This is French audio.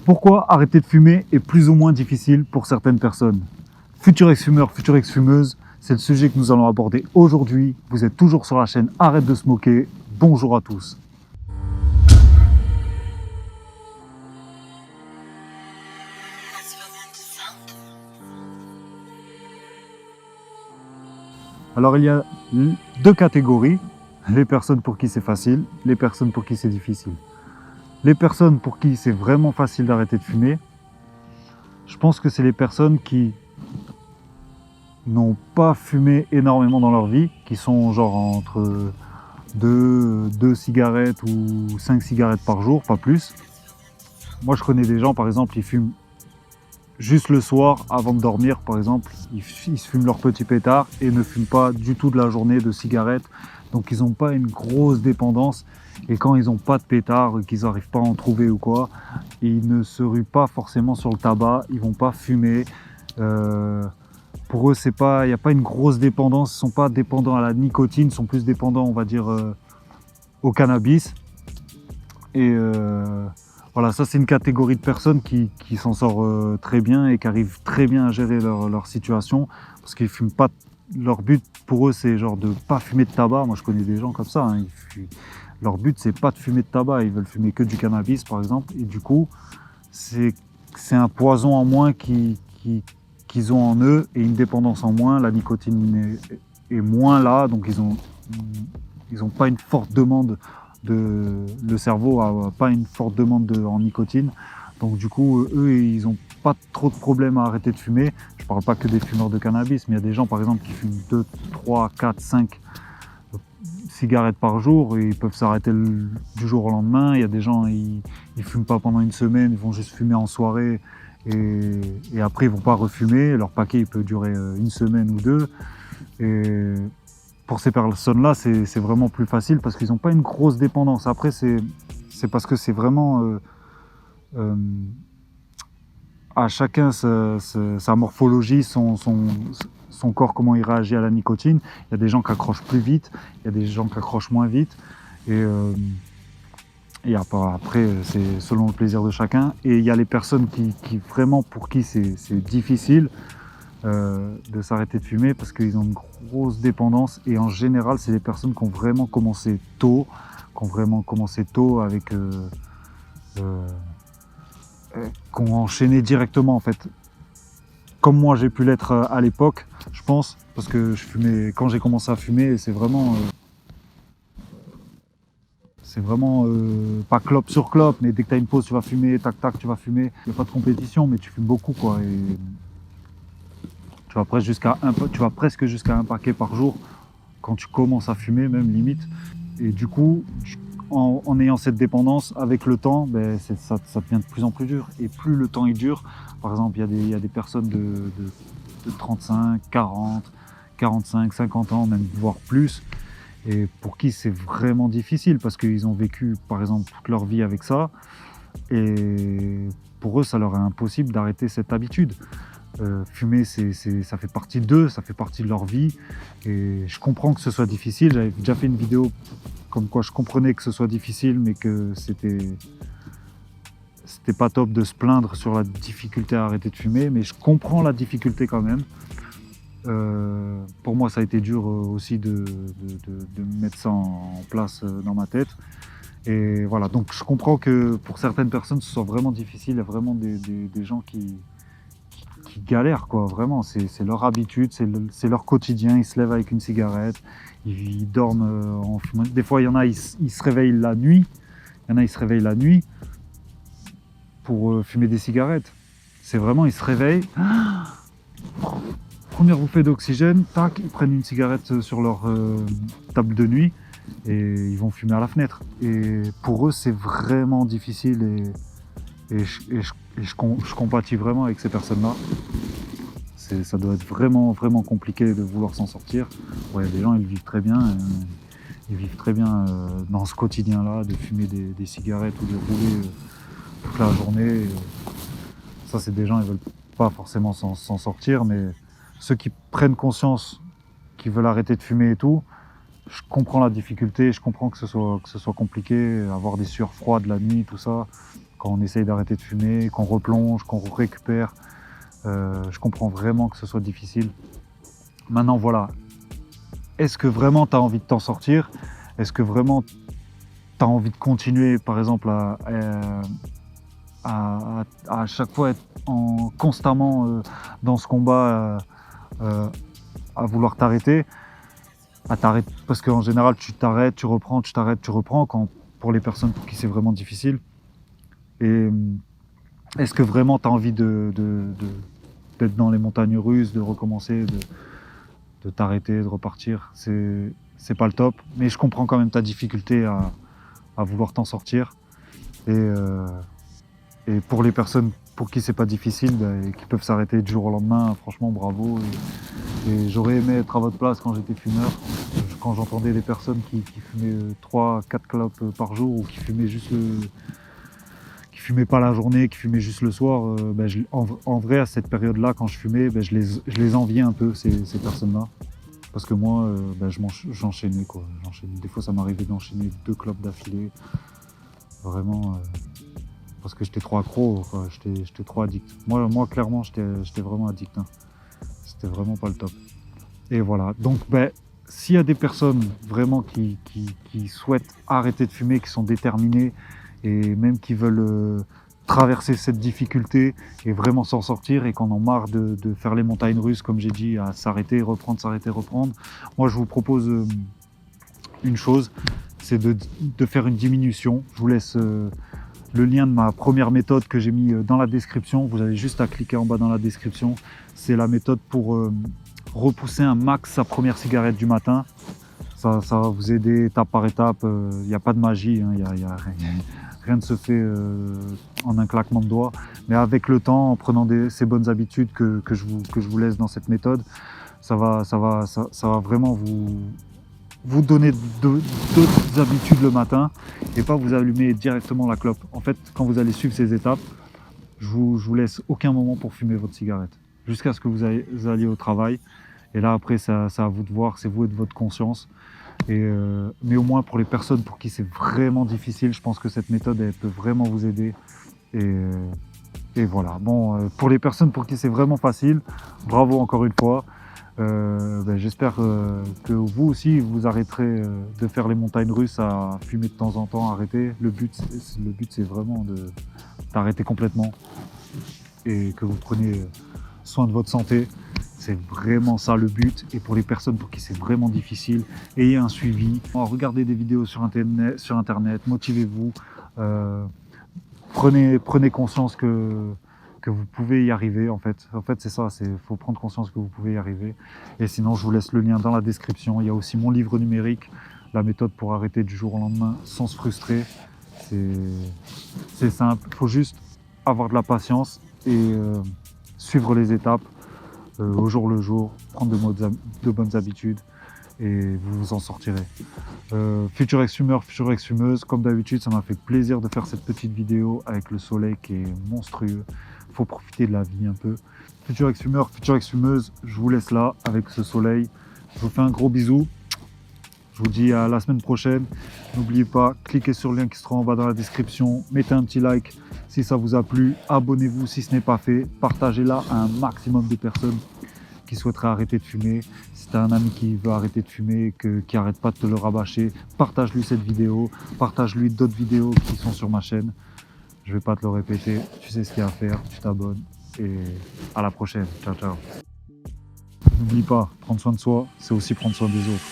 Pourquoi arrêter de fumer est plus ou moins difficile pour certaines personnes? Futur ex-fumeur, future ex-fumeuse, c'est le sujet que nous allons aborder aujourd'hui. Vous êtes toujours sur la chaîne Arrête de smoker. Bonjour à tous. Alors il y a deux catégories, les personnes pour qui c'est facile, les personnes pour qui c'est difficile. Les personnes pour qui c'est vraiment facile d'arrêter de fumer, je pense que c'est les personnes qui n'ont pas fumé énormément dans leur vie, qui sont genre entre 2 cigarettes ou 5 cigarettes par jour, pas plus. Moi je connais des gens par exemple, ils fument juste le soir avant de dormir par exemple, ils se fument leur petit pétard et ne fument pas du tout de la journée de cigarettes. Donc ils n'ont pas une grosse dépendance et quand ils n'ont pas de pétard, qu'ils n'arrivent pas à en trouver ou quoi, ils ne se ruent pas forcément sur le tabac, ils vont pas fumer. Pour eux, il n'y a pas une grosse dépendance, ils ne sont pas dépendants à la nicotine, ils sont plus dépendants, on va dire, au cannabis. Et voilà, ça c'est une catégorie de personnes qui s'en sort très bien et qui arrivent très bien à gérer leur situation parce qu'ils fument pas. Leur but pour eux c'est genre de pas fumer de tabac. Moi je connais des gens comme ça, hein. Leur but c'est pas de fumer de tabac, ils veulent fumer que du cannabis par exemple. Et du coup c'est un poison en moins qu'ils ont en eux et une dépendance en moins. La nicotine est moins là, donc ils ont pas une forte demande le cerveau a pas une forte demande en nicotine. Donc du coup, eux, ils n'ont pas trop de problèmes à arrêter de fumer. Je ne parle pas que des fumeurs de cannabis, mais il y a des gens, par exemple, qui fument 2, 3, 4, 5 cigarettes par jour et ils peuvent s'arrêter du jour au lendemain. Il y a des gens, ils ne fument pas pendant une semaine, ils vont juste fumer en soirée et après, ils ne vont pas refumer. Leur paquet, il peut durer une semaine ou deux. Et pour ces personnes-là, c'est vraiment plus facile parce qu'ils n'ont pas une grosse dépendance. Après, c'est parce que c'est vraiment à chacun sa morphologie, son corps, comment il réagit à la nicotine. Il y a des gens qui accrochent plus vite, il y a des gens qui accrochent moins vite. Et après, c'est selon le plaisir de chacun. Et il y a les personnes qui vraiment, pour qui c'est difficile de s'arrêter de fumer parce qu'ils ont une grosse dépendance. Et en général, c'est des personnes qui ont vraiment commencé tôt, avec... qui ont enchaîné directement en fait. Comme moi j'ai pu l'être à l'époque, je pense, parce que je fumais quand j'ai commencé à fumer, c'est vraiment pas clope sur clope, mais dès que tu as une pause, tu vas fumer, tac tac, tu vas fumer. Il n'y a pas de compétition, mais tu fumes beaucoup quoi. Et tu vas presque jusqu'à un paquet par jour quand tu commences à fumer, même limite. Et du coup, en ayant cette dépendance, avec le temps, ben, ça devient de plus en plus dur. Et plus le temps il dure, par exemple, il y a des personnes de 35, 40, 45, 50 ans, même voire plus, et pour qui c'est vraiment difficile parce qu'ils ont vécu, par exemple, toute leur vie avec ça. Et pour eux, ça leur est impossible d'arrêter cette habitude. Fumer, ça fait partie d'eux, ça fait partie de leur vie. Et je comprends que ce soit difficile. J'avais déjà fait une vidéo comme quoi je comprenais que ce soit difficile, mais que c'était pas top de se plaindre sur la difficulté à arrêter de fumer. Mais je comprends la difficulté quand même. Pour moi, ça a été dur aussi de mettre ça en place dans ma tête. Et voilà, donc je comprends que pour certaines personnes, ce soit vraiment difficile. Il y a vraiment des gens qui galèrent, quoi, vraiment. C'est leur habitude, c'est leur quotidien. Ils se lèvent avec une cigarette, ils dorment en fumant. Des fois, il y en a, ils se réveillent la nuit. Il y en a, ils se réveillent la nuit pour fumer des cigarettes. C'est vraiment, ils se réveillent. Première bouffée d'oxygène, tac, ils prennent une cigarette sur leur table de nuit et ils vont fumer à la fenêtre. Et pour eux, c'est vraiment difficile et je compatis vraiment avec ces personnes-là. Ça doit être vraiment, vraiment compliqué de vouloir s'en sortir. Ouais, les gens, ils vivent très bien. Ils vivent très bien dans ce quotidien-là, de fumer des cigarettes ou de rouler toute la journée. Ça, c'est des gens, ils veulent pas forcément s'en sortir, mais ceux qui prennent conscience, qui veulent arrêter de fumer et tout, je comprends la difficulté, je comprends que ce soit compliqué, avoir des sueurs froides la nuit, tout ça. quand on essaye d'arrêter de fumer, qu'on replonge, qu'on récupère. Je comprends vraiment que ce soit difficile. Maintenant, voilà. Est-ce que vraiment tu as envie de t'en sortir? Est-ce que vraiment tu as envie de continuer, par exemple, à chaque fois être constamment dans ce combat, à vouloir t'arrêter? Parce qu'en général, tu t'arrêtes, tu reprends, tu t'arrêtes, tu reprends, pour les personnes pour qui c'est vraiment difficile. Et est-ce que vraiment tu as envie d'être dans les montagnes russes, de recommencer, de t'arrêter, de repartir? C'est pas le top, mais je comprends quand même ta difficulté à vouloir t'en sortir. Et pour les personnes pour qui c'est pas difficile, et qui peuvent s'arrêter du jour au lendemain, franchement bravo. Et j'aurais aimé être à votre place quand j'étais fumeur, quand j'entendais des personnes qui fumaient 3-4 clopes par jour, ou qui fumaient qui fumaient pas la journée, qui fumaient juste le soir. En vrai, à cette période-là, quand je fumais, je les enviais un peu, ces personnes-là. Parce que moi, j'enchaînais, quoi. Des fois, ça m'arrivait d'enchaîner 2 clopes d'affilée. Vraiment, parce que j'étais trop accro, quoi. J'étais trop addict. Moi clairement, j'étais vraiment addict, hein. C'était vraiment pas le top. Et voilà. Donc, s'il y a des personnes vraiment qui souhaitent arrêter de fumer, qui sont déterminées, et même qui veulent traverser cette difficulté et vraiment s'en sortir, et qu'on en marre de faire les montagnes russes, comme j'ai dit, à s'arrêter, reprendre, s'arrêter, reprendre, moi je vous propose une chose, c'est de faire une diminution. Je vous laisse le lien de ma première méthode que j'ai mis dans la description. Vous avez juste à cliquer en bas dans la description. C'est la méthode pour repousser un max sa première cigarette du matin. Ça va vous aider étape par étape. Il n'y a pas de magie, hein. Rien ne se fait en un claquement de doigts. Mais avec le temps, en prenant ces bonnes habitudes que je vous laisse dans cette méthode, ça va vraiment vous donner d'autres habitudes le matin, et pas vous allumer directement la clope. En fait, quand vous allez suivre ces étapes, je vous laisse aucun moment pour fumer votre cigarette, jusqu'à ce que vous alliez au travail. Et là, après, c'est à vous de voir, c'est vous et de votre conscience. Mais au moins, pour les personnes pour qui c'est vraiment difficile, je pense que cette méthode, elle peut vraiment vous aider. Et voilà. Bon, pour les personnes pour qui c'est vraiment facile, bravo encore une fois. J'espère que vous aussi, vous arrêterez de faire les montagnes russes à fumer de temps en temps. Arrêtez. Le but, c'est vraiment d'arrêter complètement, et que vous preniez soin de votre santé. C'est vraiment ça le but. Et pour les personnes pour qui c'est vraiment difficile, ayez un suivi. Regardez des vidéos sur Internet, motivez-vous. Prenez conscience que vous pouvez y arriver. En fait c'est ça, faut prendre conscience que vous pouvez y arriver. Et sinon, je vous laisse le lien dans la description. Il y a aussi mon livre numérique, la méthode pour arrêter du jour au lendemain sans se frustrer. C'est simple, il faut juste avoir de la patience et suivre les étapes au jour le jour, prendre de bonnes habitudes, et vous vous en sortirez. Futur ex-fumeur, future ex-fumeuse, comme d'habitude, ça m'a fait plaisir de faire cette petite vidéo avec le soleil qui est monstrueux. Il faut profiter de la vie un peu. Futur ex-fumeur, future ex-fumeuse, je vous laisse là avec ce soleil. Je vous fais un gros bisou. Je vous dis à la semaine prochaine. N'oubliez pas, cliquez sur le lien qui se trouve en bas dans la description. Mettez un petit like si ça vous a plu. Abonnez-vous si ce n'est pas fait. Partagez-la à un maximum de personnes qui souhaiteraient arrêter de fumer. Si tu as un ami qui veut arrêter de fumer, qui n'arrête pas de te le rabâcher, partage-lui cette vidéo. Partage-lui d'autres vidéos qui sont sur ma chaîne. Je ne vais pas te le répéter. Tu sais ce qu'il y a à faire. Tu t'abonnes. Et à la prochaine. Ciao, ciao. N'oublie pas, prendre soin de soi, c'est aussi prendre soin des autres.